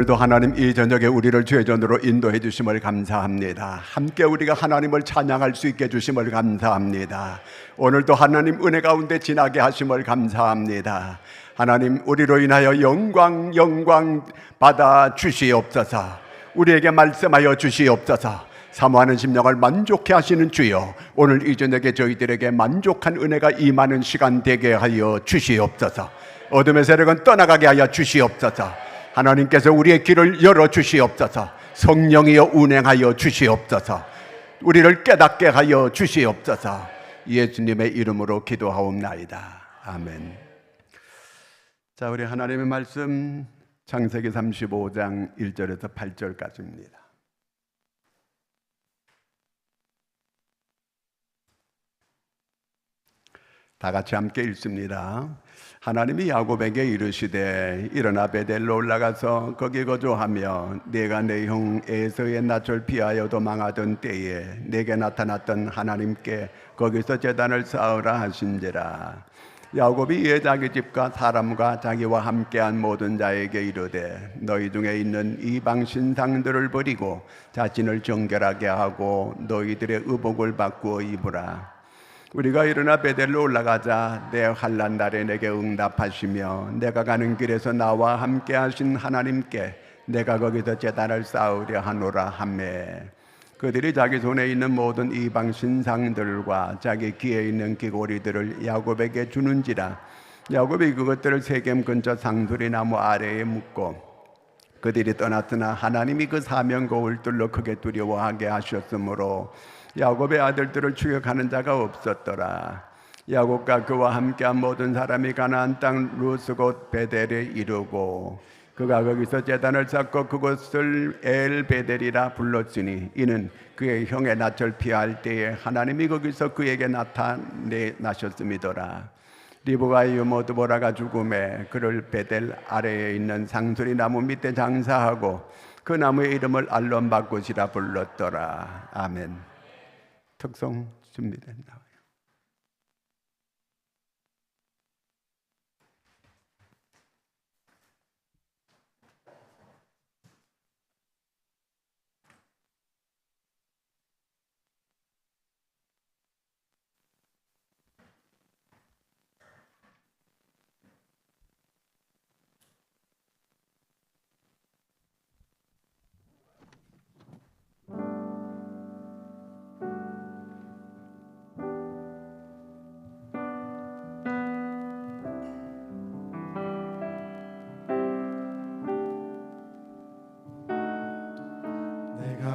오늘도 하나님 이 저녁에 우리를 죄전으로 인도해 주심을 감사합니다. 함께 우리가 하나님을 찬양할 수 있게 주심을 감사합니다. 오늘도 하나님 은혜 가운데 지나게 하심을 감사합니다. 하나님 우리로 인하여 영광 받아 주시옵소서. 우리에게 말씀하여 주시옵소서. 사모하는 심령을 만족해 하시는 주여, 오늘 이 저녁에 저희들에게 만족한 은혜가 임하는 시간 되게 하여 주시옵소서. 어둠의 세력은 떠나가게 하여 주시옵소서. 하나님께서 우리의 길을 열어주시옵소서. 성령이여 운행하여 주시옵소서. 우리를 깨닫게 하여 주시옵소서. 예수님의 이름으로 기도하옵나이다. 아멘. 자, 우리 하나님의 말씀 창세기 35장 1절에서 8절까지입니다. 다 같이 함께 읽습니다. 하나님이 야곱에게 이르시되 일어나 베델로 올라가서 거기 거주하며 네가 내 형 에서의 낯을 피하여 도망하던 때에 내게 나타났던 하나님께 거기서 제단을 쌓으라 하신지라. 야곱이 이에 자기 집과 사람과 자기와 함께한 모든 자에게 이르되 너희 중에 있는 이방 신상들을 버리고 자신을 정결하게 하고 너희들의 의복을 바꾸어 입으라. 우리가 일어나 베델로 올라가자 내 환난 날에 내게 응답하시며 내가 가는 길에서 나와 함께 하신 하나님께 내가 거기서 제단을 쌓으려 하노라 하매, 그들이 자기 손에 있는 모든 이방 신상들과 자기 귀에 있는 귀고리들을 야곱에게 주는지라. 야곱이 그것들을 세겜 근처 상수리 나무 아래에 묻고 그들이 떠났으나 하나님이 그 사명 거울들로 크게 두려워하게 하셨으므로 야곱의 아들들을 추격하는 자가 없었더라. 야곱과 그와 함께한 모든 사람이 가나안 땅 루스 곧 베델에 이르고 그가 거기서 제단을 쌓고 그곳을 엘 베델이라 불렀으니 이는 그의 형의 낯을 피할 때에 하나님이 거기서 그에게 나타나셨음이더라. 리브가의 유모 드보라가 죽음에 그를 베델 아래에 있는 상수리 나무 밑에 장사하고 그 나무의 이름을 알론 바굿이라 불렀더라. 아멘. 특송 준비된다.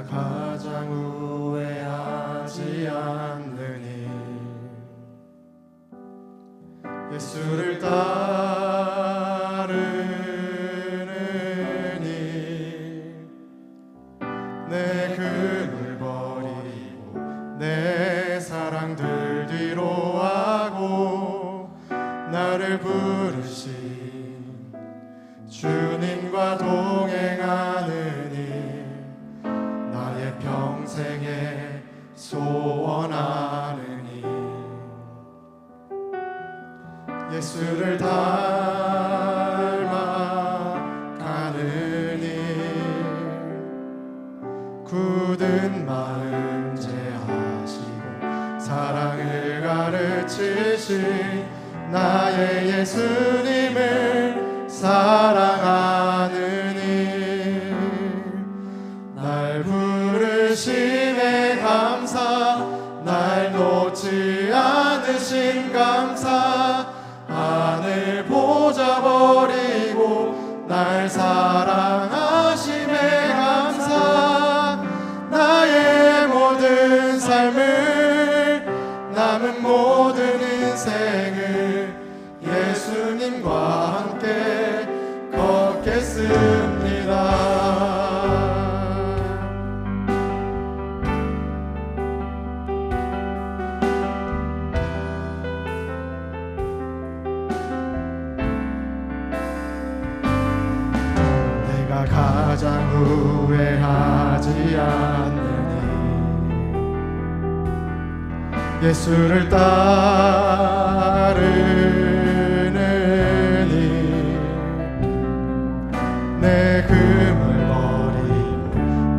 가장 후회하지 않느니 예수를 따르느니 내 금을 버리고 내 사랑들 뒤로 하고 나를 부르신 주님과 동행하느니 평생에 소원하느니 예수를 닮아 가느니 굳은 마음 제하시고 사랑을 가르치신 나의 예수님을 사랑하느니 날 부르심에 감사 날 놓지 않으신 감사 하늘 보좌 버리고 날 사랑하심에 감사 나의 모든 삶을 남은 모든 인생을 예수님과 함께 걷겠습니다. 가장 후회하지 않느니 예수를 따르느니 내 금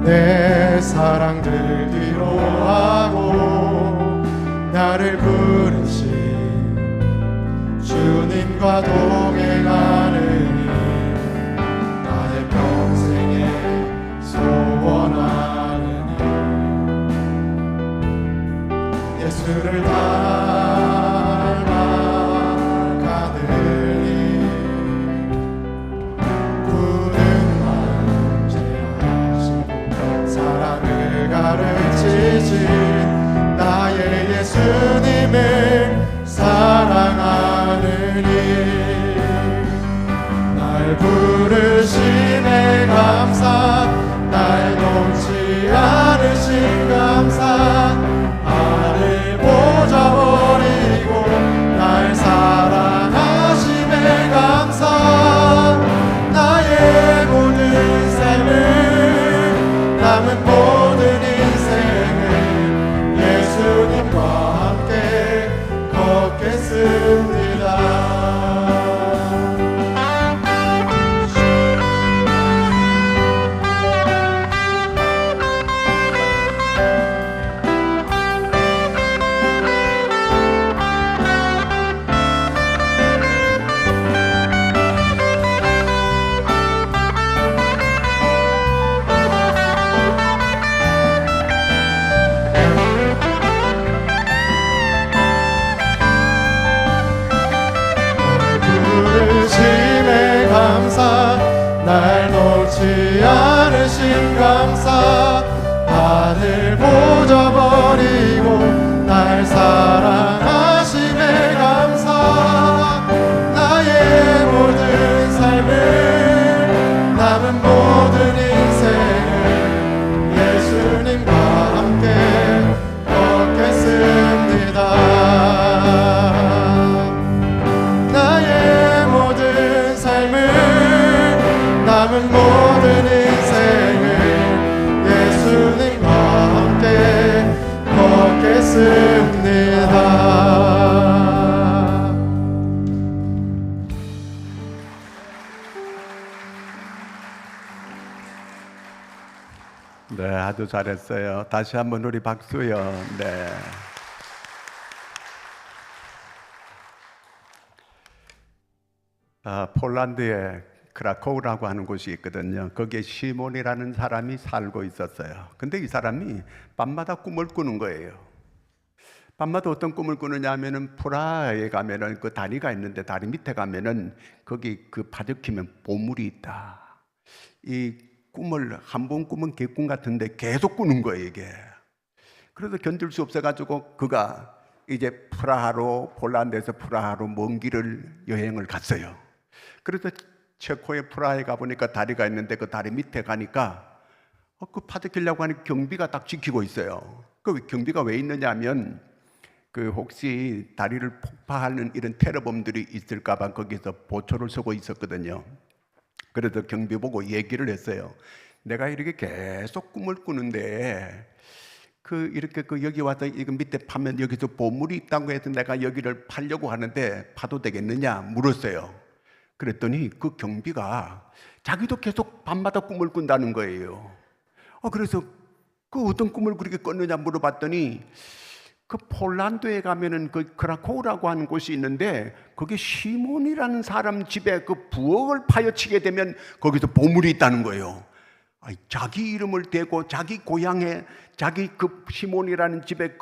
내 사랑들 위로하고 나를 부르신 주님과 동행하느니 나의 평생에 소원하느니 예수를 닮아가느니 굳은 마음 제하시고 사랑을 가르치신 나의 예수님을 사랑하느니 날 부르심에 감사 날 놓지 않으신 감사 나를 보자 버리고 날 사랑하심에 감사 나의 모든 삶을 남은 모든 인생을 예수님과 함께 걷겠습니다. 부르심에 감사 날 놓지 않으신 감사 하늘 보자 버리고 날 사랑하심에 감사 나의 모든 삶을 남은 모든 인생을 예수님과 함께 걷겠습니다. 나의 모든 삶을 남은 모든 인생을 예수님과 함께 걷겠습니다. 네, 아주 잘했어요. 다시 한번 우리 박수요. 네. 폴란드에 크라코우라고 하는 곳이 있거든요. 거기에 시몬이라는 사람이 살고 있었어요. 근데 이 사람이 밤마다 꿈을 꾸는 거예요. 밤마다 어떤 꿈을 꾸느냐 하면은 프라하에 가면은 그 다리가 있는데 다리 밑에 가면은 거기 그 바적히면 보물이 있다. 이 꿈을 한 번 꾸면 개꿈 같은데 계속 꾸는 거예요, 이게. 그래서 견딜 수 없어가지고 그가 이제 폴란드에서 프라하로 먼 길을 여행을 갔어요. 그래서 체코의 프라하에 가보니까 다리가 있는데 그 다리 밑에 가니까 그 파득히려고 하는 경비가 딱 지키고 있어요. 그 경비가 왜 있느냐 하면 그 혹시 다리를 폭파하는 이런 테러범들이 있을까봐 거기서 보초를 서고 있었거든요. 그래서 경비 보고 얘기를 했어요. 내가 이렇게 계속 꿈을 꾸는데 이렇게 여기 와서 이거 밑에 파면 여기서 보물이 있다고 해서 내가 여기를 팔려고 하는데 파도 되겠느냐 물었어요. 그랬더니 그 경비가 자기도 계속 밤마다 꿈을 꾼다는 거예요. 그래서 그 어떤 꿈을 그렇게 꿨느냐 물어봤더니 그 폴란드에 가면은 그 크라코우라고 하는 곳이 있는데 거기 시몬이라는 사람 집에 그 부엌을 파헤치게 되면 거기서 보물이 있다는 거예요. 자기 이름을 대고 자기 고향에 자기 그 시몬이라는 집에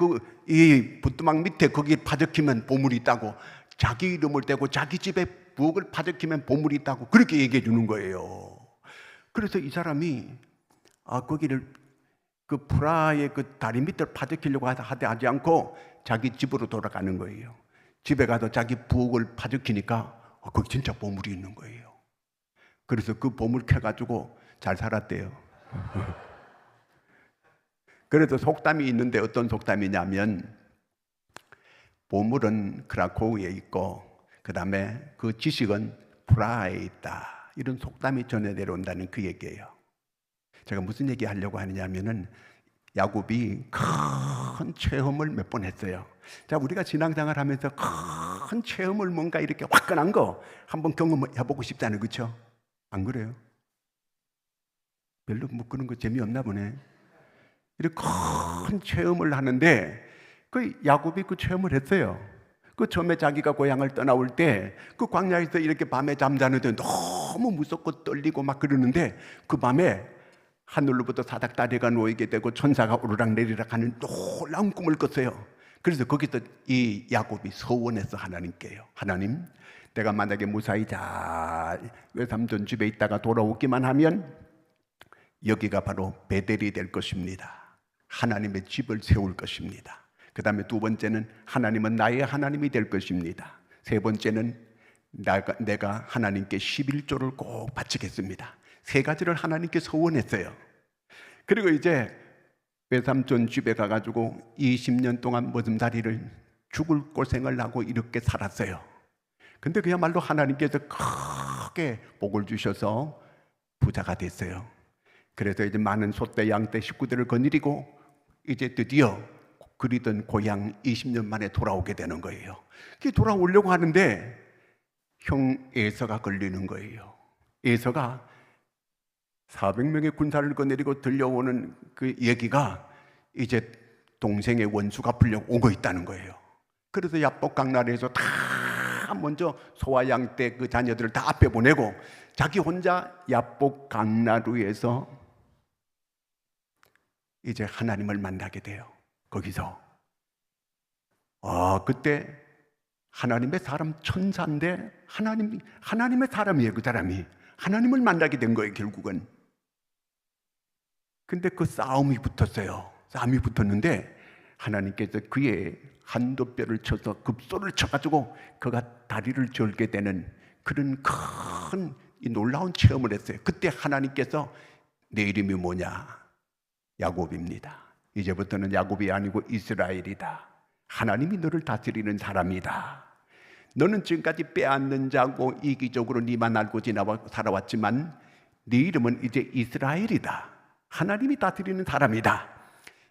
이 부뚜막 밑에 거기 파적히면 보물이 있다고 자기 이름을 대고 자기 집에 부엌을 파적히면 보물이 있다고 그렇게 얘기해 주는 거예요. 그래서 이 사람이 거기를 그 프라하의 그 다리 밑을 파적히려고 하지 않고 자기 집으로 돌아가는 거예요. 집에 가서 자기 부엌을 파적히니까 거기 진짜 보물이 있는 거예요. 그래서 그 보물 캐가지고 잘 살았대요. 그래도 속담이 있는데 어떤 속담이냐면 보물은 크라코우에 있고 그 다음에 그 지식은 프라하에 있다. 이런 속담이 전해 내려온다는 그 얘기예요. 제가 무슨 얘기 하려고 하느냐면은 야곱이 큰 체험을 몇 번 했어요. 자, 우리가 신앙생활 하면서 큰 체험을 뭔가 이렇게 화끈한 거 한번 경험해보고 싶잖아요. 그렇죠? 안 그래요? 별로 뭐 그런 거 재미없나 보네. 이렇게 큰 체험을 하는데 그 야곱이 그 체험을 했어요. 그 처음에 자기가 고향을 떠나올 때 그 광야에서 이렇게 밤에 잠자는데 너무 무섭고 떨리고 막 그러는데 그 밤에 하늘로부터 사닥다리가 놓이게 되고 천사가 오르락 내리락 하는 놀라운 꿈을 꿨어요. 그래서 거기서 이 야곱이 서원했어 하나님께요. 하나님, 내가 만약에 무사히 잘 외삼촌 집에 있다가 돌아오기만 하면 여기가 바로 베델이 될 것입니다. 하나님의 집을 세울 것입니다. 그 다음에 두 번째는 하나님은 나의 하나님이 될 것입니다. 세 번째는 내가 하나님께 11조를 꼭 바치겠습니다. 세 가지를 하나님께 서원했어요. 그리고 이제 외삼촌 집에 가가지고 20년 동안 머슴살이를 죽을 고생을 하고 이렇게 살았어요. 근데 그야말로 하나님께서 크게 복을 주셔서 부자가 됐어요. 그래서 이제 많은 소떼 양떼 식구들을 거느리고 이제 드디어 그리던 고향 20년 만에 돌아오게 되는 거예요. 돌아오려고 하는데 형 에서가 걸리는 거예요. 에서가 400명의 군사를 거느리고 들려오는 그 얘기가 이제 동생의 원수가 불려 오고 있다는 거예요. 그래서 야복 강나루에서 다 먼저 소와 양떼 그 자녀들을 다 앞에 보내고 자기 혼자 야복 강나루에서 이제 하나님을 만나게 돼요. 거기서 그때 하나님의 사람 천사인데 하나님의 사람이에요. 그 사람이 하나님을 만나게 된 거예요. 결국은. 근데 그 싸움이 붙었어요. 싸움이 붙었는데 하나님께서 그의 한도뼈를 쳐서 급소를 쳐가지고 그가 다리를 절게 되는 그런 큰 이 놀라운 체험을 했어요. 그때 하나님께서 내 이름이 뭐냐? 야곱입니다. 이제부터는 야곱이 아니고 이스라엘이다. 하나님이 너를 다스리는 사람이다. 너는 지금까지 빼앗는 자고 이기적으로 네만 알고 살아왔지만 네 이름은 이제 이스라엘이다. 하나님이 다스리는 사람이다.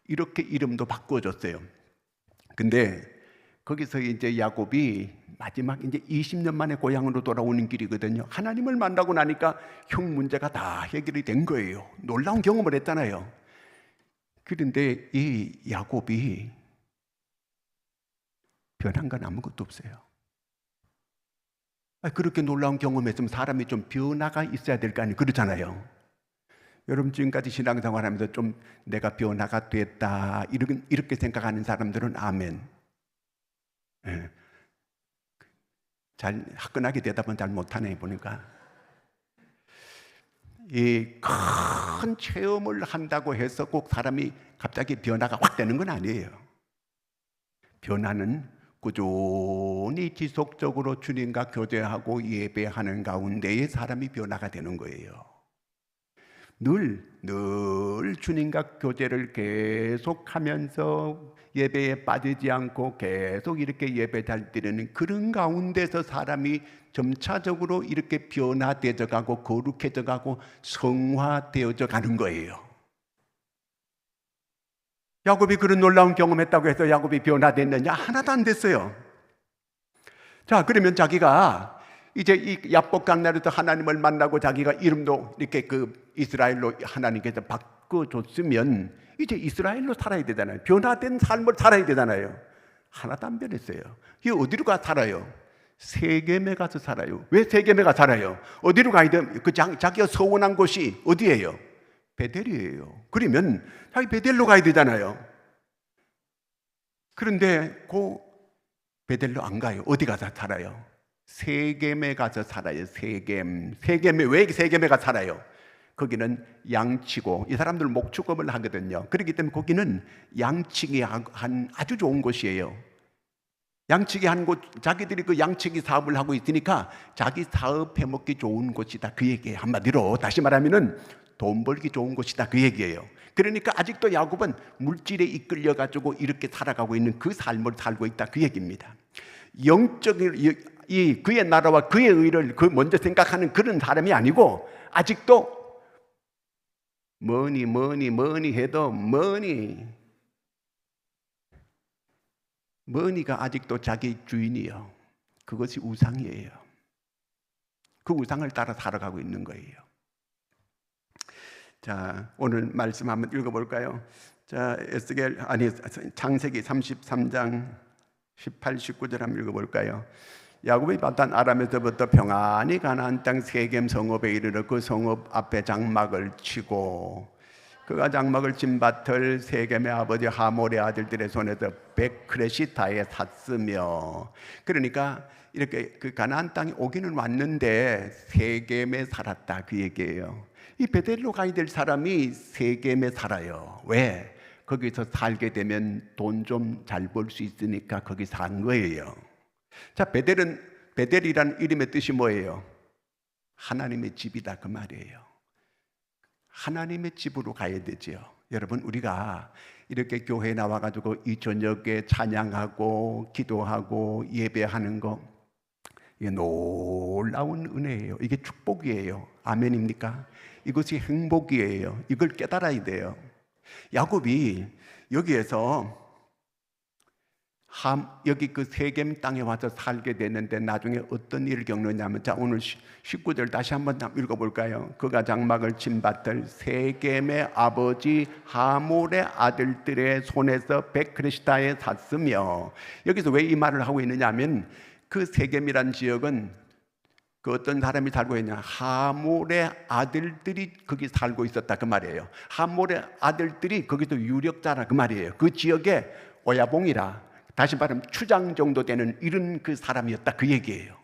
이렇게 이름도 바꿔줬어요. 근데 거기서 이제 야곱이 마지막 이제 20년 만에 고향으로 돌아오는 길이거든요. 하나님을 만나고 나니까 형 문제가 다 해결이 된 거예요. 놀라운 경험을 했잖아요. 그런데 이 야곱이 변한 건 아무것도 없어요. 그렇게 놀라운 경험했으면 사람이 좀 변화가 있어야 될 거 아니에요. 그렇잖아요. 여러분 지금까지 신앙생활하면서 좀 내가 변화가 됐다 이렇게 생각하는 사람들은 아멘. 잘 화끈하게 대답은 잘 못하네 보니까. 이 큰 체험을 한다고 해서 꼭 사람이 갑자기 변화가 확 되는 건 아니에요. 변화는 꾸준히 지속적으로 주님과 교제하고 예배하는 가운데에 사람이 변화가 되는 거예요. 늘 주님과 교제를 계속하면서 예배에 빠지지 않고 계속 이렇게 예배 잘 드리는 그런 가운데서 사람이 점차적으로 이렇게 변화되어 가고 거룩해져 가고 성화되어져 가는 거예요. 야곱이 그런 놀라운 경험했다고 해서 야곱이 변화됐느냐? 하나도 안 됐어요. 자, 그러면 자기가 이제 이 야복 강나루에서 하나님을 만나고 자기가 이름도 이렇게 그 이스라엘로 하나님께서 바꿔줬으면 이제 이스라엘로 살아야 되잖아요. 변화된 삶을 살아야 되잖아요. 하나도 안 변했어요. 이 어디로 가 살아요? 세겜에 가서 살아요. 왜 세겜에 가 살아요? 어디로 가야 돼요? 자기가 서원한 곳이 어디예요? 베델이에요. 그러면 자기 베델로 가야 되잖아요. 그런데 그 베델로 안 가요. 어디 가서 살아요? 세겜에 가서 살아요. 세겜에 왜 세겜에 가서 살아요? 거기는 양치고 이 사람들 목축업을 하거든요. 그렇기 때문에 거기는 양치기 한 아주 좋은 곳이에요. 양치기 한 곳, 자기들이 그 양치기 사업을 하고 있으니까 자기 사업해 먹기 좋은 곳이다 그 얘기예요. 한마디로 다시 말하면은 돈 벌기 좋은 곳이다 그 얘기예요. 그러니까 아직도 야곱은 물질에 이끌려 가지고 이렇게 살아가고 있는 그 삶을 살고 있다 그 얘기입니다. 영적인 이 그의 나라와 그의 의를 그 먼저 생각하는 그런 사람이 아니고 아직도 뭐니 해도 머니가 아직도 자기 주인이요. 그것이 우상이에요. 그 우상을 따라 살아가고 있는 거예요. 자, 오늘 말씀 한번 읽어볼까요? 자, 창세기 33장 18, 19절 한번 읽어볼까요? 야곱이 받던 아람에서부터 평안히 가나안 땅 세겜 성읍에 이르러 그 성읍 앞에 장막을 치고 그가 장막을 친 밭을 세겜의 아버지 하몰의 아들들의 손에서 베크레시타에 샀으며, 그러니까 이렇게 그 가나안 땅에 오기는 왔는데 세겜에 살았다 그 얘기예요. 이 베델로 가야 될 사람이 세겜에 살아요. 왜? 거기서 살게 되면 돈 좀 잘 벌 수 있으니까 거기 산 거예요. 자, 베델이라는 이름의 뜻이 뭐예요? 하나님의 집이다 그 말이에요. 하나님의 집으로 가야 되지요. 여러분, 우리가 이렇게 교회에 나와가지고 이 저녁에 찬양하고 기도하고 예배하는 거, 이게 놀라운 은혜예요. 이게 축복이에요. 아멘입니까? 이것이 행복이에요. 이걸 깨달아야 돼요. 야곱이 여기에서 여기 그 세겜 땅에 와서 살게 됐는데 나중에 어떤 일을 겪느냐면, 자, 오늘 19절 다시 한번 읽어볼까요? 그가 장막을 친 밭을 세겜의 아버지 하몰의 아들들의 손에서 베크레시타에 샀으며, 여기서 왜 이 말을 하고 있느냐 하면 그 세겜이란 지역은 그 어떤 사람이 살고 있냐, 하몰의 아들들이 거기 살고 있었다 그 말이에요. 하몰의 아들들이 거기도 유력자라 그 말이에요. 그 지역의 오야봉이라, 다시 말하면 추장 정도 되는 이런 그 사람이었다 그 얘기예요.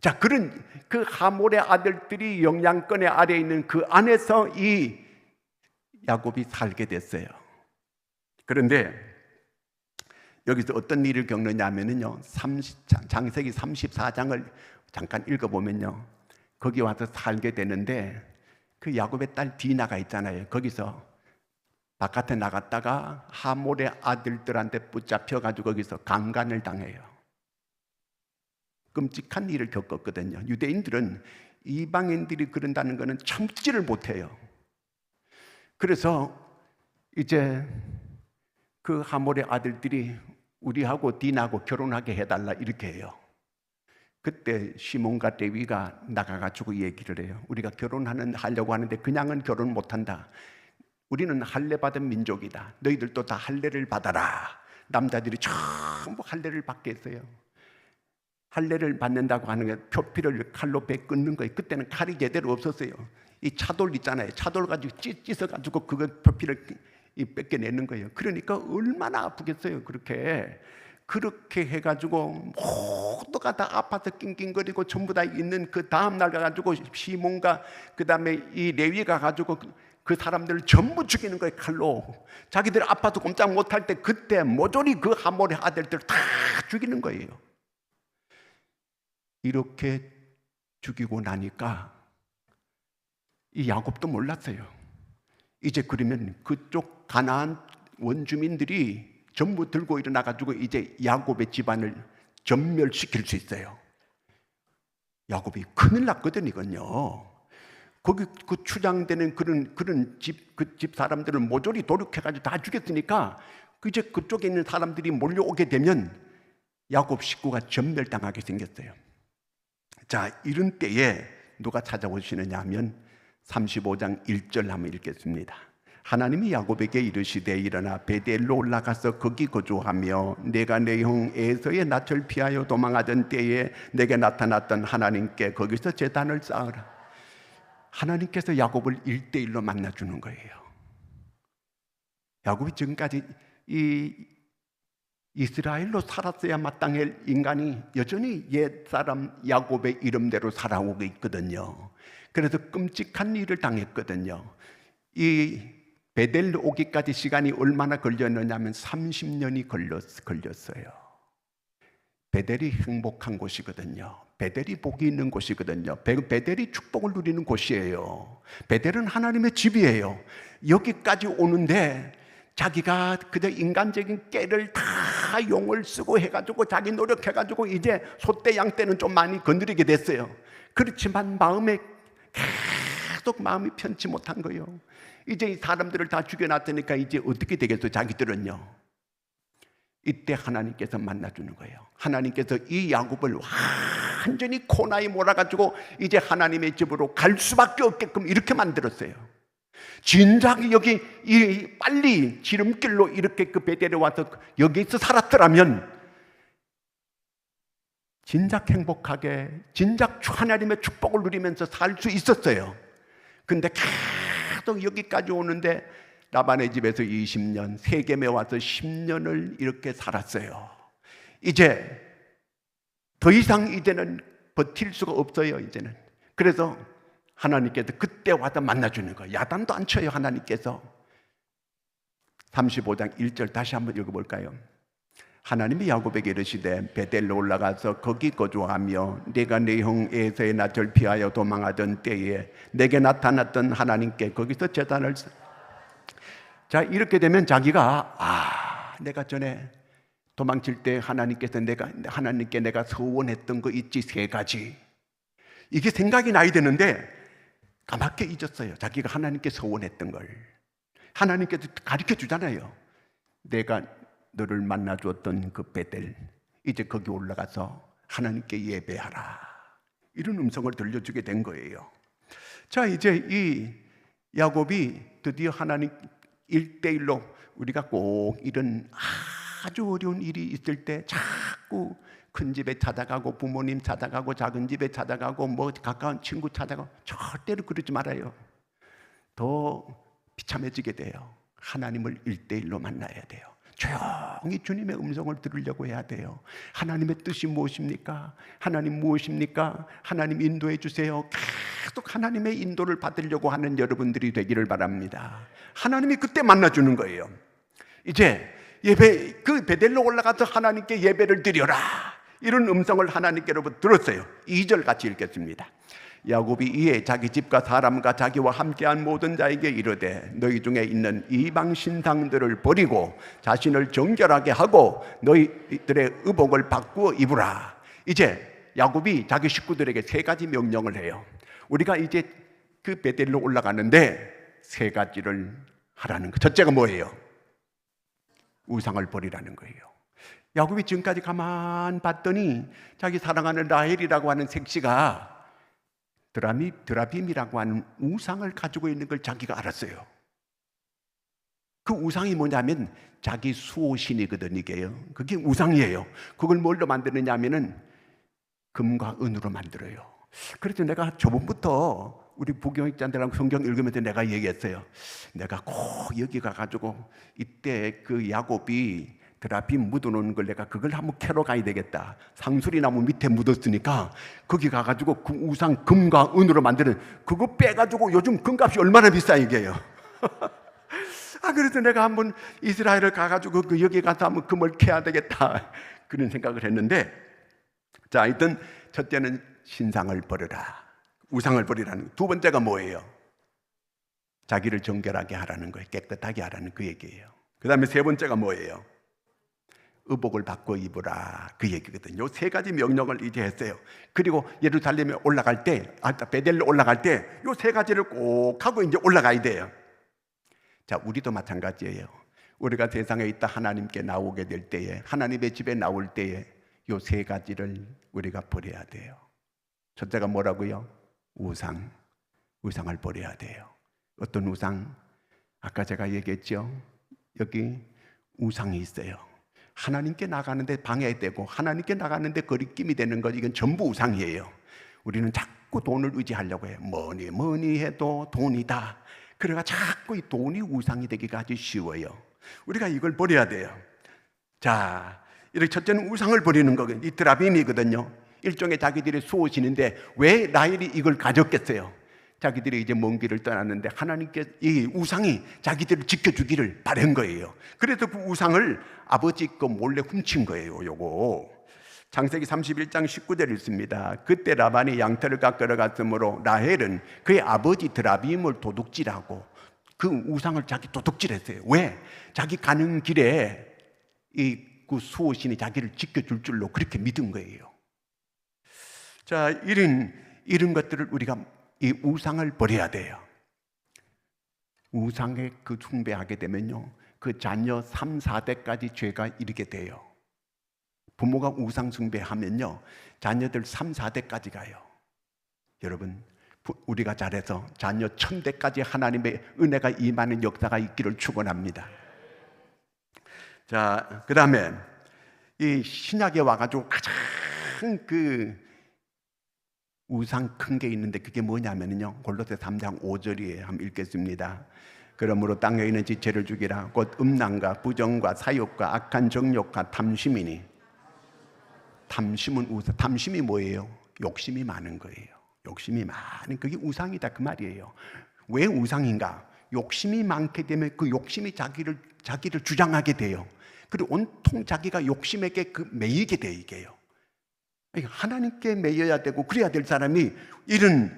자, 그런 그 하몰의 아들들이 영향권의 아래에 있는 그 안에서 이 야곱이 살게 됐어요. 그런데 여기서 어떤 일을 겪느냐 하면요, 창세기 34장을 잠깐 읽어보면요, 거기 와서 살게 되는데 그 야곱의 딸 디나가 있잖아요. 거기서 바깥에 나갔다가 하몰의 아들들한테 붙잡혀가지고 거기서 강간을 당해요. 끔찍한 일을 겪었거든요. 유대인들은 이방인들이 그런다는 것은 참지를 못해요. 그래서 이제 그 하몰의 아들들이 우리하고 디나하고 결혼하게 해달라 이렇게 해요. 그때 시몬과 레위가 나가가지고 얘기를 해요. 우리가 하려고 하는데 그냥은 결혼 못한다. 우리는 할례 받은 민족이다. 너희들도 다 할례를 받아라. 남자들이 전부 할례를 받겠어요. 할례를 받는다고 하는 게 표피를 칼로 배 끊는 거예요. 그때는 칼이 제대로 없었어요. 이 차돌 있잖아요. 차돌 가지고 찢어가지고 그거 표피를 뺏겨내는 거예요. 그러니까 얼마나 아프겠어요. 그렇게 해가지고 모두가 다 아파서 낑낑거리고 전부 다 있는 그 다음날 가가지고 시몬과 그 다음에 이 레위가 가지고 그 사람들을 전부 죽이는 거예요. 칼로. 자기들 아파도 꼼짝 못할 때 그때 모조리 그 하몰의 아들들을 다 죽이는 거예요. 이렇게 죽이고 나니까 이 야곱도 몰랐어요. 이제 그러면 그쪽 가나안 원주민들이 전부 들고 일어나가지고 이제 야곱의 집안을 전멸시킬 수 있어요. 야곱이 큰일 났거든 이건요. 거기 그 추장되는 그런 집 사람들을 모조리 도륙해가지고 다 죽였으니까 이제 그쪽에 있는 사람들이 몰려오게 되면 야곱 식구가 전멸당하게 생겼어요. 자, 이런 때에 누가 찾아오시느냐 하면 35장 1절 한번 읽겠습니다. 하나님이 야곱에게 이르시되 일어나 베델로 올라가서 거기 거주하며 내가 내 형 에서의 낯을 피하여 도망하던 때에 내게 나타났던 하나님께 거기서 제단을 쌓으라. 하나님께서 야곱을 1대1로 만나주는 거예요. 야곱이 지금까지 이 이스라엘로 살았어야 마땅할 인간이 여전히 옛사람 야곱의 이름대로 살아오고 있거든요. 그래서 끔찍한 일을 당했거든요. 이 베델 오기까지 시간이 얼마나 걸렸느냐면 30년이 걸렸어요. 베델이 행복한 곳이거든요. 베델이 복이 있는 곳이거든요. 베델이 축복을 누리는 곳이에요. 베델은 하나님의 집이에요. 여기까지 오는데 자기가 그저 인간적인 깨를 다 용을 쓰고 해가지고 자기 노력해가지고 이제 소떼 양떼는 좀 많이 건드리게 됐어요. 그렇지만 계속 마음이 편치 못한 거예요. 이제 이 사람들을 다 죽여놨으니까 이제 어떻게 되겠어요? 자기들은요. 이때 하나님께서 만나주는 거예요. 하나님께서 이 야곱을 완전히 코나에 몰아가지고 이제 하나님의 집으로 갈 수밖에 없게끔 이렇게 만들었어요. 진작 여기 빨리 지름길로 이렇게 그 베델에 와서 여기서 살았더라면 진작 행복하게, 진작 하나님의 축복을 누리면서 살 수 있었어요. 근데 계속 여기까지 오는데 라반의 집에서 20년, 세겜에 와서 10년을 이렇게 살았어요. 이제 더 이상 이제는 버틸 수가 없어요. 이제는. 그래서 하나님께서 그때 와서 만나주는 거예요. 야단도 안 쳐요. 하나님께서. 35장 1절 다시 한번 읽어볼까요? 하나님이 야곱에게 이르시되 베델로 올라가서 거기 거주하며 네가 네 형 에서의 낯을 피하여 도망하던 때에 내게 나타났던 하나님께 거기서 제단을. 자, 이렇게 되면 자기가 내가 전에 도망칠 때 하나님께 내가 서원했던 거 있지, 3가지. 이게 생각이 나야 되는데 까맣게 잊었어요. 자기가 하나님께 서원했던 걸. 하나님께서 가르쳐 주잖아요. 내가 너를 만나 주었던 그 베델, 이제 거기 올라가서 하나님께 예배하라. 이런 음성을 들려주게 된 거예요. 자, 이제 이 야곱이 드디어 하나님 1대1로 우리가 꼭 이런 아주 어려운 일이 있을 때 자꾸 큰 집에 찾아가고 부모님 찾아가고 작은 집에 찾아가고 뭐 가까운 친구 찾아가고 절대로 그러지 말아요. 더 비참해지게 돼요. 하나님을 1대1로 만나야 돼요. 조용히 주님의 음성을 들으려고 해야 돼요. 하나님의 뜻이 무엇입니까? 하나님 무엇입니까? 하나님 인도해 주세요. 계속 하나님의 인도를 받으려고 하는 여러분들이 되기를 바랍니다. 하나님이 그때 만나주는 거예요. 이제 그 베델로 올라가서 하나님께 예배를 드려라. 이런 음성을 하나님께로부터 들었어요. 2절 같이 읽겠습니다. 야곱이 이에 자기 집과 사람과 자기와 함께한 모든 자에게 이르되 너희 중에 있는 이방 신상들을 버리고 자신을 정결하게 하고 너희들의 의복을 바꾸어 입으라. 이제 야곱이 자기 식구들에게 3가지 명령을 해요. 우리가 이제 그 베델로 올라가는데 3가지를 하라는 거. 첫째가 뭐예요? 우상을 버리라는 거예요. 야곱이 지금까지 가만 봤더니 자기 사랑하는 라헬이라고 하는 색시가 드라빔이라고 하는 우상을 가지고 있는 걸 자기가 알았어요. 그 우상이 뭐냐면 자기 수호신이거든. 이게요. 그게 우상이에요. 그걸 뭘로 만드느냐 하면은 금과 은으로 만들어요. 그래서 내가 저번부터 우리 부교육자들하고 성경 읽으면서 내가 얘기했어요. 내가 꼭 여기 가가지고 이때 그 야곱이 드라빔 묻어놓은 걸 내가 그걸 한번 캐러 가야 되겠다. 상수리나무 밑에 묻었으니까 거기 가가지고 그 우상 금과 은으로 만드는 그거 빼가지고 요즘 금값이 얼마나 비싸 이게요. 그래서 내가 한번 이스라엘을 가가지고 여기 가서 한번 금을 캐야 되겠다. 그런 생각을 했는데, 자, 하여튼 첫째는 신상을 버려라. 우상을 버리라는. 2번째가 뭐예요? 자기를 정결하게 하라는 거예요. 깨끗하게 하라는 그 얘기예요. 그 다음에 3번째가 뭐예요? 의복을 바꿔 입으라. 그 얘기거든요. 3가지 명령을 이제 했어요. 그리고 예루살렘에 올라갈 때, 베델로 올라갈 때 이 3가지를 꼭 하고 이제 올라가야 돼요. 자, 우리도 마찬가지예요. 우리가 세상에 있다 하나님께 나오게 될 때에, 하나님의 집에 나올 때에 이 3가지를 우리가 버려야 돼요. 첫째가 뭐라고요? 우상을 버려야 돼요. 어떤 우상? 아까 제가 얘기했죠. 여기 우상이 있어요. 하나님께 나가는데 방해되고 하나님께 나가는데 거리낌이 되는 것, 이건 전부 우상이에요. 우리는 자꾸 돈을 의지하려고 해요. 뭐니 해도 돈이다. 그래가 자꾸 이 돈이 우상이 되기가 아주 쉬워요. 우리가 이걸 버려야 돼요. 자, 이렇게 첫째는 우상을 버리는 거거든요. 이 드라빔이거든요. 일종의 자기들의 수호신인데 왜 라헬이 이걸 가졌겠어요? 자기들이 이제 먼 길을 떠났는데 하나님께 이 우상이 자기들을 지켜주기를 바란 거예요. 그래서 그 우상을 아버지 거 몰래 훔친 거예요. 요거 창세기 31장 19절 있습니다. 그때 라반이 양털을 깎으러 갔으므로 라헬은 그의 아버지 드라빔을 도둑질하고 그 우상을 자기 도둑질했어요. 왜? 자기 가는 길에 그 수호신이 자기를 지켜줄 줄로 그렇게 믿은 거예요. 자, 이런 것들을 우리가 이 우상을 버려야 돼요. 우상에 그 숭배하게 되면요, 그 자녀 3, 4대까지 죄가 이르게 돼요. 부모가 우상 숭배하면요, 자녀들 3, 4대까지 가요. 여러분, 우리가 잘해서 자녀 1000대까지 하나님의 은혜가 임하는 역사가 있기를 축원합니다. 자, 그 다음에 이 신약에 와가지고 가장 그 우상 큰 게 있는데 그게 뭐냐면요, 골로새 3장 5절이에요. 한번 읽겠습니다. 그러므로 땅에 있는 지체를 죽이라. 곧 음란과 부정과 사욕과 악한 정욕과 탐심이니. 탐심은 우상. 탐심이 뭐예요? 욕심이 많은 거예요. 욕심이 많은, 그게 우상이다 그 말이에요. 왜 우상인가? 욕심이 많게 되면 그 욕심이 자기를 주장하게 돼요. 그리고 온통 자기가 욕심에게 매이게 돼, 이게요. 하나님께 매여야 되고 그래야 될 사람이 이런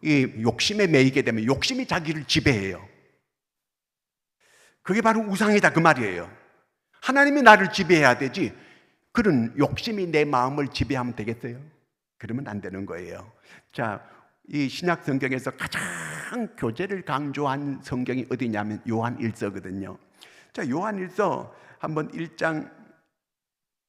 이 욕심에 매이게 되면 욕심이 자기를 지배해요. 그게 바로 우상이다 그 말이에요. 하나님이 나를 지배해야 되지, 그런 욕심이 내 마음을 지배하면 되겠어요? 그러면 안 되는 거예요. 자, 이 신약 성경에서 가장 교제를 강조한 성경이 어디냐면 요한 1서거든요. 자, 요한 1서 한번 1장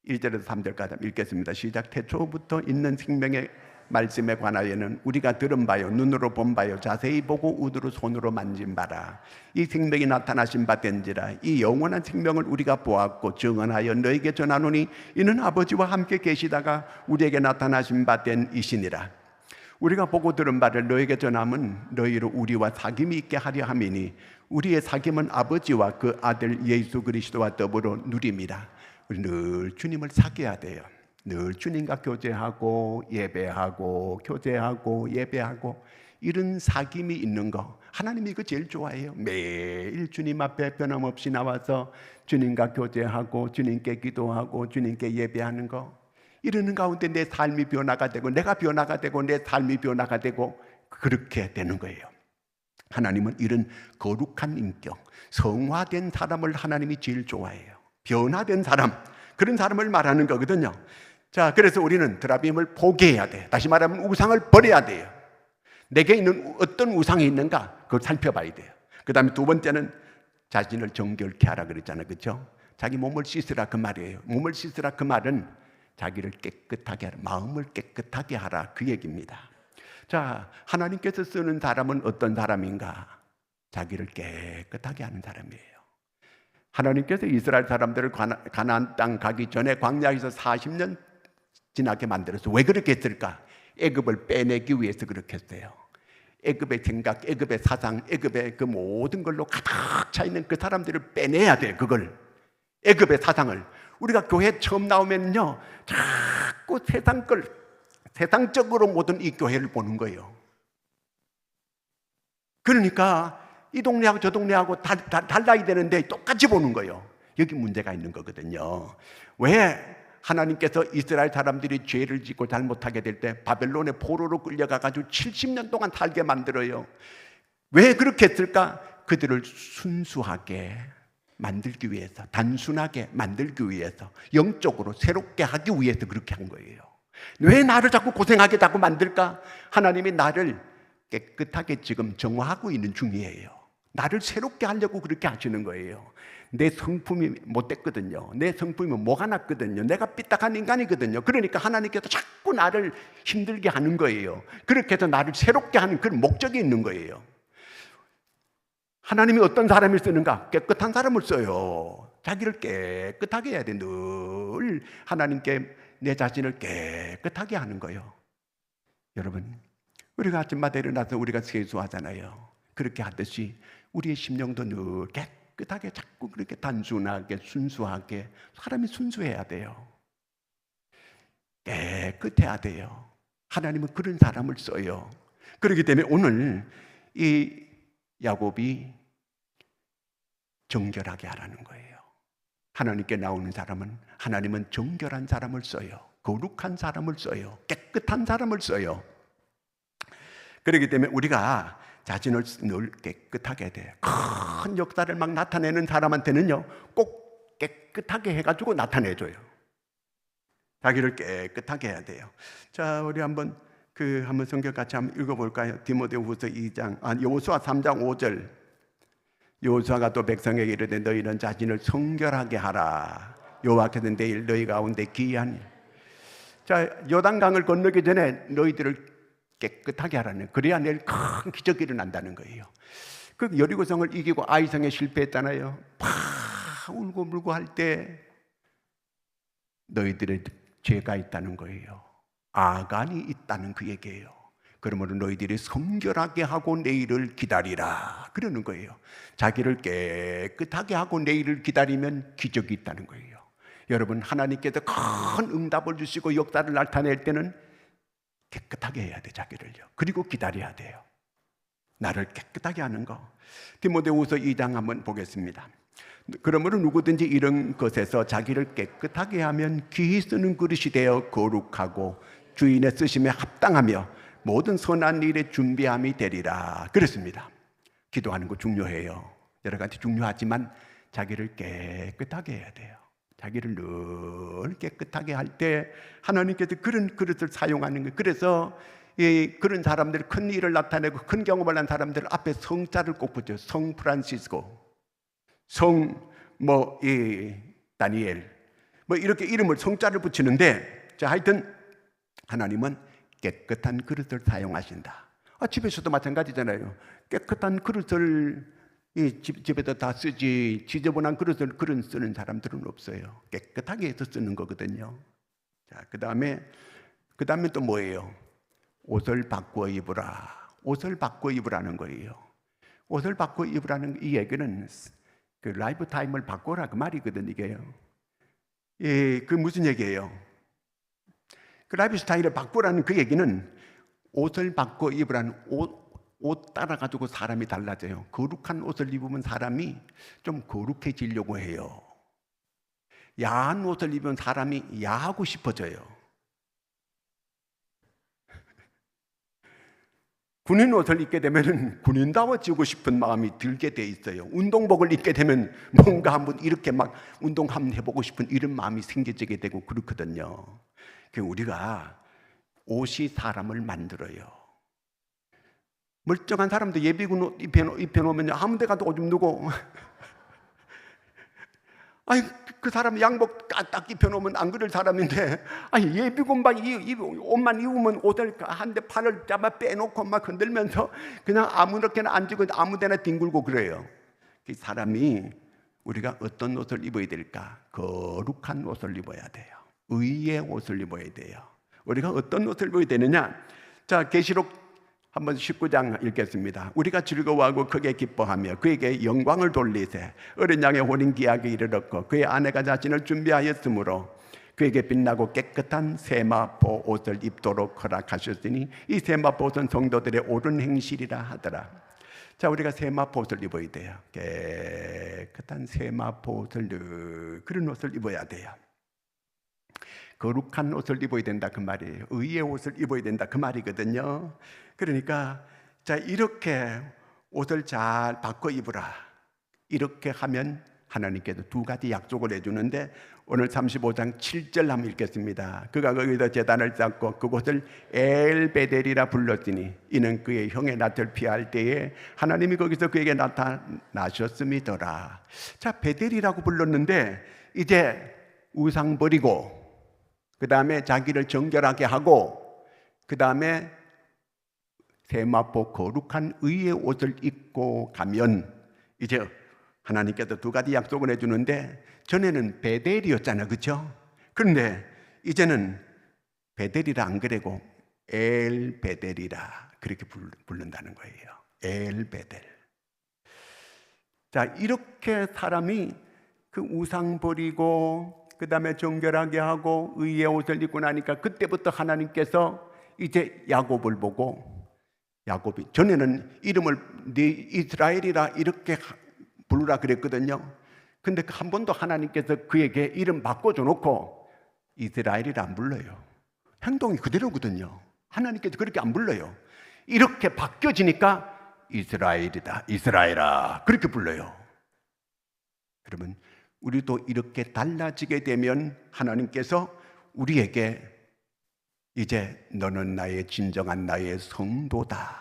1절에서 3절까지 읽겠습니다. 시작. 태초부터 있는 생명의 말씀에 관하여는 우리가 들은 바요, 눈으로 본 바요, 자세히 보고 우두로 손으로 만진 바라. 이 생명이 나타나신 바 된지라. 이 영원한 생명을 우리가 보았고 증언하여 너에게 전하노니 이는 아버지와 함께 계시다가 우리에게 나타나신 바 된 이시니라. 우리가 보고 들은 바를 너에게 전함은 너희로 우리와 사귐이 있게 하려 함이니 우리의 사귐은 아버지와 그 아들 예수 그리스도와 더불어 누림이라. 우리 늘 주님을 사귀어야 돼요. 늘 주님과 교제하고 예배하고 교제하고 예배하고 이런 사귐이 있는 거, 하나님이 이거 제일 좋아해요. 매일 주님 앞에 변함없이 나와서 주님과 교제하고 주님께 기도하고 주님께 예배하는 거, 이러는 가운데 내 삶이 변화가 되고 내가 변화가 되고 내 삶이 변화가 되고 그렇게 되는 거예요. 하나님은 이런 거룩한 인격, 성화된 사람을 하나님이 제일 좋아해요. 변화된 사람, 그런 사람을 말하는 거거든요. 자, 그래서 우리는 드라빔을 포기해야 돼. 다시 말하면 우상을 버려야 돼요. 내게 있는 어떤 우상이 있는가 그걸 살펴봐야 돼요. 그 다음에 두 번째는 자신을 정결케 하라 그랬잖아요, 그렇죠? 자기 몸을 씻으라 그 말이에요. 몸을 씻으라 그 말은 자기를 깨끗하게 하라, 마음을 깨끗하게 하라 그 얘기입니다. 자, 하나님께서 쓰는 사람은 어떤 사람인가? 자기를 깨끗하게 하는 사람이에요. 하나님께서 이스라엘 사람들을 가나안 땅 가기 전에 광야에서 40년 지나게 만들어서 왜 그렇게 했을까? 애굽을 빼내기 위해서 그렇게 했어요. 애굽의 생각, 애굽의 사상, 애굽의 그 모든 걸로 가득 차 있는 그 사람들을 빼내야 돼. 그걸, 애굽의 사상을. 우리가 교회 처음 나오면요, 자꾸 세상적으로 모든 이 교회를 보는 거예요. 그러니까 이 동네하고 저 동네하고 달라야 되는데 똑같이 보는 거예요. 여기 문제가 있는 거거든요. 왜 하나님께서 이스라엘 사람들이 죄를 짓고 잘못하게 될 때 바벨론의 포로로 끌려가가지고 70년 동안 살게 만들어요? 왜 그렇게 했을까? 그들을 순수하게 만들기 위해서, 단순하게 만들기 위해서, 영적으로 새롭게 하기 위해서 그렇게 한 거예요. 왜 나를 자꾸 고생하게 자꾸 만들까? 하나님이 나를 깨끗하게 지금 정화하고 있는 중이에요. 나를 새롭게 하려고 그렇게 하시는 거예요. 내 성품이 못됐거든요. 내 성품이 뭐가 났거든요. 내가 삐딱한 인간이거든요. 그러니까 하나님께서 자꾸 나를 힘들게 하는 거예요. 그렇게 해서 나를 새롭게 하는 그런 목적이 있는 거예요. 하나님이 어떤 사람을 쓰는가? 깨끗한 사람을 써요. 자기를 깨끗하게 해야 돼. 늘 하나님께 내 자신을 깨끗하게 하는 거예요. 여러분, 우리가 아침마다 일어나서 우리가 세수하잖아요. 그렇게 하듯이 우리의 심령도 늘 깨끗하게, 자꾸 그렇게 단순하게, 순수하게, 사람이 순수해야 돼요. 깨끗해야 돼요. 하나님은 그런 사람을 써요. 그렇기 때문에 오늘 이 야곱이 정결하게 하라는 거예요. 하나님께 나오는 사람은, 하나님은 정결한 사람을 써요. 거룩한 사람을 써요. 깨끗한 사람을 써요. 그렇기 때문에 우리가 자신을 늘 깨끗하게 해야 돼요. 큰 역사를 막 나타내는 사람한테는요, 꼭 깨끗하게 해가지고 나타내줘요. 자기를 깨끗하게 해야 돼요. 자, 우리 한번 성경 같이 한번 읽어볼까요? 디모데후서 2장, 여호수아 3장 5절. 여호수아가 또 백성에게 이르되 너희는 자신을 성결하게 하라. 여호와께서 내일 너희 가운데 기이한 일. 자, 요단강을 건너기 전에 너희들을 깨끗하게 하라는, 그래야 내일 큰 기적이 일어난다는 거예요. 그 여리고성을 이기고 아이성에 실패했잖아요. 팍 울고 물고 할 때 너희들의 죄가 있다는 거예요. 아간이 있다는 그 얘기예요. 그러므로 너희들이 성결하게 하고 내일을 기다리라 그러는 거예요. 자기를 깨끗하게 하고 내일을 기다리면 기적이 있다는 거예요. 여러분, 하나님께서 큰 응답을 주시고 역사를 나타낼 때는 깨끗하게 해야 돼, 자기를요. 그리고 기다려야 돼요. 나를 깨끗하게 하는 거. 디모데후서 2장 한번 보겠습니다. 그러므로 누구든지 이런 것에서 자기를 깨끗하게 하면 귀히 쓰는 그릇이 되어 거룩하고 주인의 쓰심에 합당하며 모든 선한 일에 준비함이 되리라 그랬습니다. 기도하는 거 중요해요. 여러 가지 중요하지만 자기를 깨끗하게 해야 돼요. 자기를 늘 깨끗하게 할 때 하나님께서 그런 그릇을 사용하는 거예요. 그래서 그런 사람들, 큰 일을 나타내고 큰 경험을 한 사람들 앞에 성자를 꼭 붙여요. 성 프란시스코, 성 다니엘, 이렇게 이름을 성자를 붙이는데, 자, 하여튼 하나님은 깨끗한 그릇을 사용하신다. 집에서도 마찬가지잖아요. 깨끗한 그릇을 집에다 다 쓰지, 지저분한 그릇을 쓰는 사람들은 없어요. 깨끗하게 해서 쓰는 거거든요. 자, 그 다음에 또 뭐예요? 옷을 바꾸어 입으라. 옷을 바꾸어 입으라는 거예요. 옷을 바꾸어 입으라는 이 얘기는 그 라이프 타임을 바꿔라 그 말이거든, 이게요. 그 무슨 얘기예요? 그 라이프 스타일을 바꾸라는 그 얘기는 옷을 바꿔 입으라는, 옷 따라가지고 사람이 달라져요. 거룩한 옷을 입으면 사람이 좀 거룩해지려고 해요. 야한 옷을 입으면 사람이 야하고 싶어져요. 군인 옷을 입게 되면 군인다워지고 싶은 마음이 들게 돼 있어요. 운동복을 입게 되면 뭔가 한번 이렇게 막 운동 한번 해보고 싶은 이런 마음이 생겨지게 되고 그렇거든요. 우리가 옷이 사람을 만들어요. 멀쩡한 사람도 예비군 옷 입혀놓으면 아무 데 가도 오줌 누고 아니, 그 사람 양복 딱 입혀놓으면 안 그럴 사람인데, 아니, 예비군만 옷만 입으면 옷을 한 대 팔을 잡아 빼놓고 막 흔들면서 그냥 아무렇게나 앉고 아무 데나 뒹굴고 그래요. 그 사람이 우리가 어떤 옷을 입어야 될까? 거룩한 옷을 입어야 돼요. 의의 옷을 입어야 돼요. 우리가 어떤 옷을 입어야 되느냐? 자, 계시록 한번 19장 읽겠습니다. 우리가 즐거워하고 크게 기뻐하며 그에게 영광을 돌리세. 어린 양의 혼인 기약에 이르렀고 그의 아내가 자신을 준비하였으므로 그에게 빛나고 깨끗한 세마포 옷을 입도록 허락하셨으니 이 세마포 옷은 성도들의 옳은 행실이라 하더라. 자, 우리가 세마포 옷을 입어야 돼요. 깨끗한 세마포 옷을, 그런 옷을 입어야 돼요. 거룩한 옷을 입어야 된다 그 말이에요. 의의 옷을 입어야 된다 그 말이거든요. 그러니까 자, 이렇게 옷을 잘 바꿔 입으라. 이렇게 하면 하나님께서 두 가지 약속을 해주는데, 오늘 35장 7절 한번 읽겠습니다. 그가 거기서 제단을 쌓고 그곳을 엘베델이라 불렀으니 이는 그의 형의 낯을 피할 때에 하나님이 거기서 그에게 나타나셨음이더라. 자, 베델이라고 불렀는데 이제 우상 버리고 그 다음에 자기를 정결하게 하고 그 다음에 세마포 거룩한 의의 옷을 입고 가면 이제 하나님께서 두 가지 약속을 해주는데, 전에는 베델이었잖아요, 그렇죠? 그런데 이제는 베델이라 안 그래고 엘베델이라 그렇게 부른다는 거예요. 엘베델. 자, 이렇게 사람이 그 우상 버리고 그 다음에 정결하게 하고 의의 옷을 입고 나니까 그때부터 하나님께서 이제 야곱을 보고, 야곱이 전에는 이름을 네 이스라엘이라 이렇게 부르라 그랬거든요. 근데 한 번도 하나님께서 그에게 이름 바꿔줘 놓고 이스라엘이라 안 불러요. 행동이 그대로거든요. 하나님께서 그렇게 안 불러요. 이렇게 바뀌어지니까 이스라엘이다, 이스라엘아 그렇게 불러요. 그러면 우리도 이렇게 달라지게 되면 하나님께서 우리에게 이제 너는 나의 진정한 나의 성도다,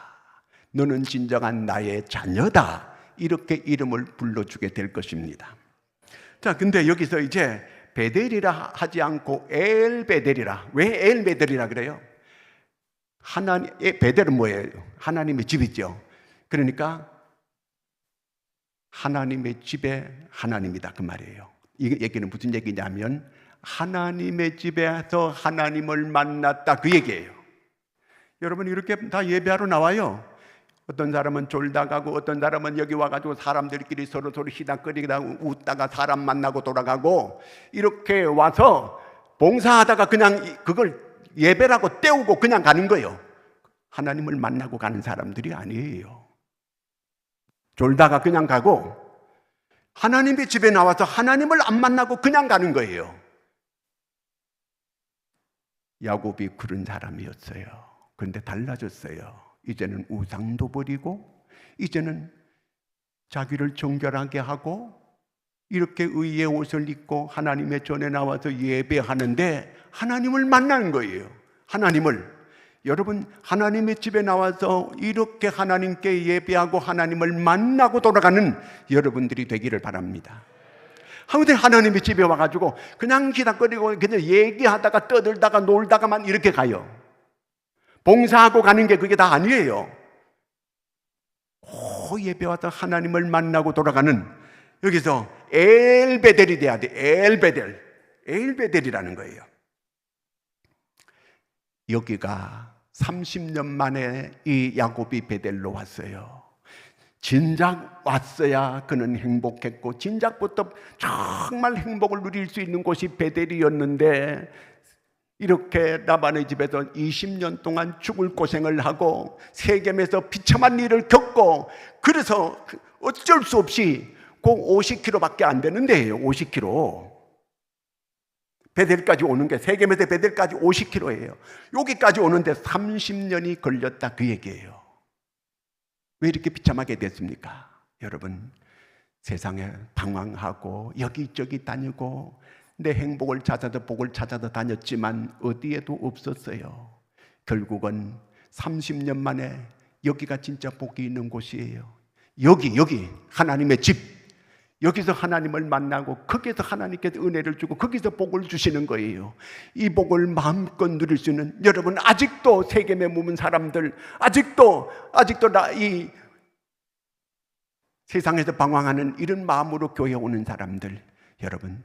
너는 진정한 나의 자녀다, 이렇게 이름을 불러주게 될 것입니다. 자, 근데 여기서 이제 베델이라 하지 않고 엘베델이라. 왜 엘베델이라 그래요? 하나님의 베델은 뭐예요? 하나님의 집이죠. 그러니까 하나님의 집에 하나님이다 그 말이에요. 이 얘기는 무슨 얘기냐면 하나님의 집에서 하나님을 만났다 그 얘기예요. 여러분 이렇게 다 예배하러 나와요. 어떤 사람은 졸다 가고 어떤 사람은 여기 와가지고 사람들끼리 서로 시닥거리다 웃다가 사람 만나고 돌아가고 이렇게 와서 봉사하다가 그냥 그걸 예배라고 때우고 그냥 가는 거예요. 하나님을 만나고 가는 사람들이 아니에요. 졸다가 그냥 가고 하나님의 집에 나와서 하나님을 안 만나고 그냥 가는 거예요. 야곱이 그런 사람이었어요. 그런데 달라졌어요. 이제는 우상도 버리고 이제는 자기를 정결하게 하고 이렇게 의의 옷을 입고 하나님의 전에 나와서 예배하는데 하나님을 만나는 거예요. 하나님을. 여러분 하나님의 집에 나와서 이렇게 하나님께 예배하고 하나님을 만나고 돌아가는 여러분들이 되기를 바랍니다. 근데 하나님의 집에 와가지고 그냥 기다거리고 그냥 얘기하다가 떠들다가 놀다가만 이렇게 가요. 봉사하고 가는 게 그게 다 아니에요. 예배 와서 하나님을 만나고 돌아가는 여기서 엘베델이 돼야 돼. 엘베델이라는 거예요. 여기가 30년 만에 이 야곱이 베델로 왔어요. 진작 왔어야 그는 행복했고 진작부터 정말 행복을 누릴 수 있는 곳이 베델이었는데 이렇게 라반의 집에서 20년 동안 죽을 고생을 하고 세겜에서 비참한 일을 겪고 그래서 어쩔 수 없이 꼭 50km밖에 안 되는 데예요. 50km. 베델까지 오는 게 세겜에서 베델까지 50km예요. 여기까지 오는데 30년이 걸렸다 그 얘기예요. 왜 이렇게 비참하게 됐습니까? 여러분 세상에 방황하고 여기저기 다니고 내 행복을 찾아서 복을 찾아서 다녔지만 어디에도 없었어요. 결국은 30년 만에 여기가 진짜 복이 있는 곳이에요. 여기 하나님의 집, 여기서 하나님을 만나고 거기서 하나님께서 은혜를 주고 거기서 복을 주시는 거예요. 이 복을 마음껏 누릴 수 있는 여러분 아직도 세겜에 머문 사람들 아직도 이 세상에서 방황하는 이런 마음으로 교회에 오는 사람들 여러분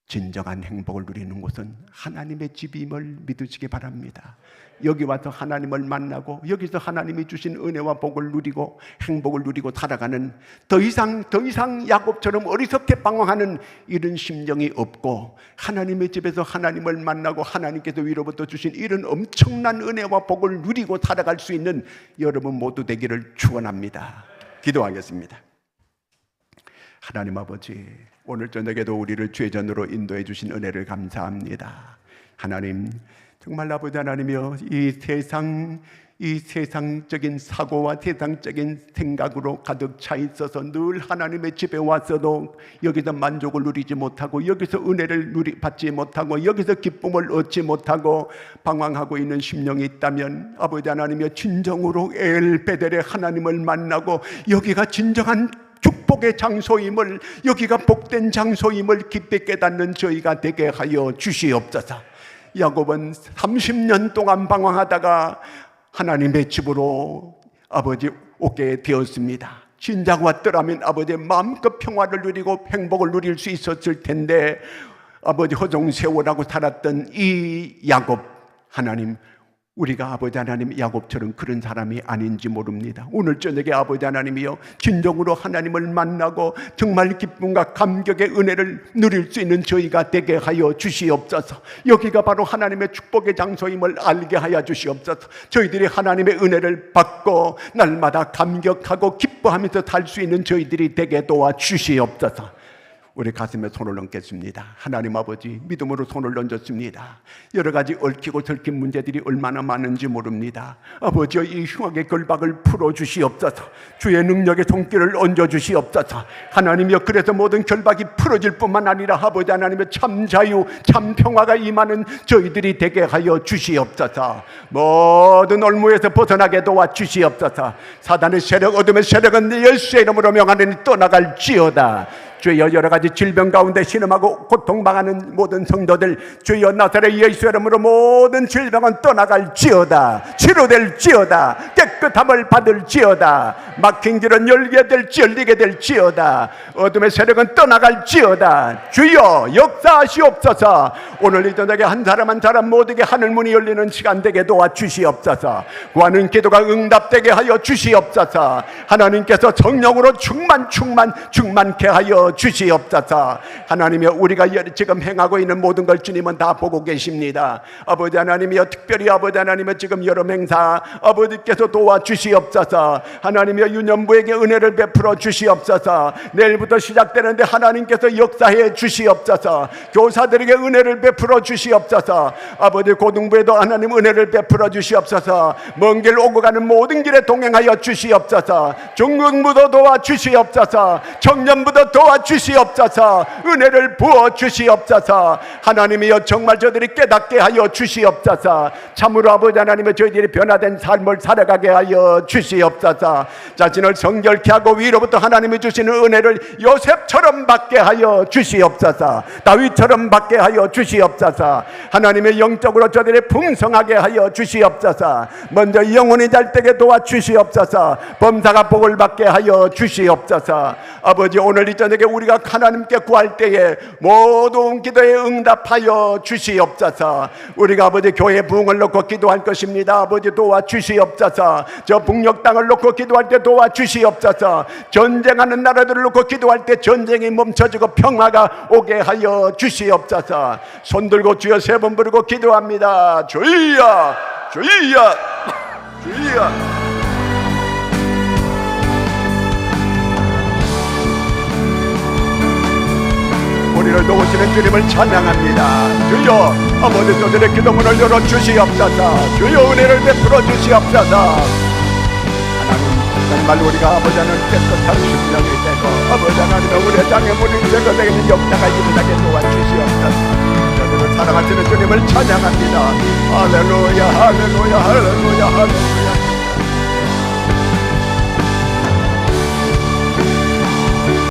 진정한 행복을 누리는 곳은 하나님의 집임을 믿으시기 바랍니다. 여기 와서 하나님을 만나고 여기서 하나님이 주신 은혜와 복을 누리고 행복을 누리고 살아가는 더 이상 야곱처럼 어리석게 방황하는 이런 심정이 없고 하나님의 집에서 하나님을 만나고 하나님께서 위로부터 주신 이런 엄청난 은혜와 복을 누리고 살아갈 수 있는 여러분 모두 되기를 축원합니다. 기도하겠습니다. 하나님 아버지 오늘 저녁에도 우리를 죄전으로 인도해 주신 은혜를 감사합니다. 하나님 정말 아버지 하나님이여 이 세상적인 사고와 세상적인 생각으로 가득 차 있어서 늘 하나님의 집에 와서도 여기서 만족을 누리지 못하고 여기서 은혜를 받지 못하고 여기서 기쁨을 얻지 못하고 방황하고 있는 심령이 있다면 아버지 하나님이여 진정으로 엘베델의 하나님을 만나고 여기가 진정한 축복의 장소임을 여기가 복된 장소임을 깊이 깨닫는 저희가 되게 하여 주시옵소서. 야곱은 30년 동안 방황하다가 하나님의 집으로 아버지 오게 되었습니다. 진작 왔더라면 아버지 마음껏 평화를 누리고 행복을 누릴 수 있었을 텐데 아버지 허송세월하고 살았던 이 야곱 하나님 우리가 아버지 하나님 야곱처럼 그런 사람이 아닌지 모릅니다. 오늘 저녁에 아버지 하나님이여 진정으로 하나님을 만나고 정말 기쁨과 감격의 은혜를 누릴 수 있는 저희가 되게 하여 주시옵소서. 여기가 바로 하나님의 축복의 장소임을 알게 하여 주시옵소서. 저희들이 하나님의 은혜를 받고 날마다 감격하고 기뻐하면서 살 수 있는 저희들이 되게 도와주시옵소서. 우리 가슴에 손을 얹겠습니다. 하나님 아버지 믿음으로 손을 얹었습니다. 여러 가지 얽히고 설킨 문제들이 얼마나 많은지 모릅니다. 아버지여 이 흉악의 결박을 풀어주시옵소서. 주의 능력의 손길을 얹어주시옵소서. 하나님이여 그래서 모든 결박이 풀어질 뿐만 아니라 아버지 하나님의 참 자유 참 평화가 임하는 저희들이 되게 하여 주시옵소서. 모든 올무에서 벗어나게 도와주시옵소서. 사단의 세력 어둠의 세력은 예수의 이름으로 명하노니 떠나갈지어다. 주여 여러 가지 질병 가운데 신음하고 고통당하는 모든 성도들 주여 나사렛 예수 이름으로 모든 질병은 떠나갈지어다. 치료될지어다. 깨끗함을 받을지어다. 막힌 길은 열리게 될지어다. 어둠의 세력은 떠나갈지어다. 주여 역사하시옵소서. 오늘 이 저녁에 한 사람 한 사람 모두에게 하늘문이 열리는 시간 되게 도와주시옵소서. 구하는 기도가 응답되게 하여 주시옵소서. 하나님께서 성령으로 충만케 하여 주시옵소서. 하나님이여 우리가 지금 행하고 있는 모든 걸 주님은 다 보고 계십니다. 아버지 하나님이여 특별히 아버지 하나님이여 지금 여름 행사 아버지께서 도와주시옵소서. 하나님이여 유년부에게 은혜를 베풀어 주시옵소서. 내일부터 시작되는데 하나님께서 역사해 주시옵소서. 교사들에게 은혜를 베풀어 주시옵소서. 아버지 고등부에도 하나님 은혜를 베풀어 주시옵소서. 먼 길 오고 가는 모든 길에 동행하여 주시옵소서. 중등부도 도와주시옵소서. 청년부도 도와주시옵소서. 은혜를 부어 주시옵소서. 하나님이여 정말 저들이 깨닫게 하여 주시옵소서. 참으로 아버지 하나님의 저희들이 변화된 삶을 살아가게 하여 주시옵소서. 자신을 성결케 하고 위로부터 하나님이 주시는 은혜를 요셉처럼 받게 하여 주시옵소서. 다윗처럼 받게 하여 주시옵소서. 하나님의 영적으로 저들이 풍성하게 하여 주시옵소서. 먼저 영혼이 잘 때게 도와주시옵소서. 범사가 복을 받게 하여 주시옵소서. 아버지 오늘 이 저녁에 우리가 하나님께 구할 때에 모든 기도에 응답하여 주시옵소서. 우리가 아버지 교회 부흥을 놓고 기도할 것입니다. 아버지 도와주시옵소서. 저 북녘 땅을 놓고 기도할 때 도와주시옵소서. 전쟁하는 나라들을 놓고 기도할 때 전쟁이 멈춰지고 평화가 오게 하여 주시옵소서. 손들고 주여 세 번 부르고 기도합니다. 주여 주여 주여. 우리를 도우시는 주님을 찬양합니다. 주여 아버지 저들의 기도문을 열어 주시옵소서. 주여 은혜를 베풀어 주시옵소서. 하나님 정말 우리가 아버지 하나님 깨끗한 심령이 되고 아버지 하나님 우리의 장애물이 제거되는 역사가 일어나게 도와주시옵소서. 저들을 사랑하시는 주님을 찬양합니다. 할렐루야 할렐루야 할렐루야 할렐루야.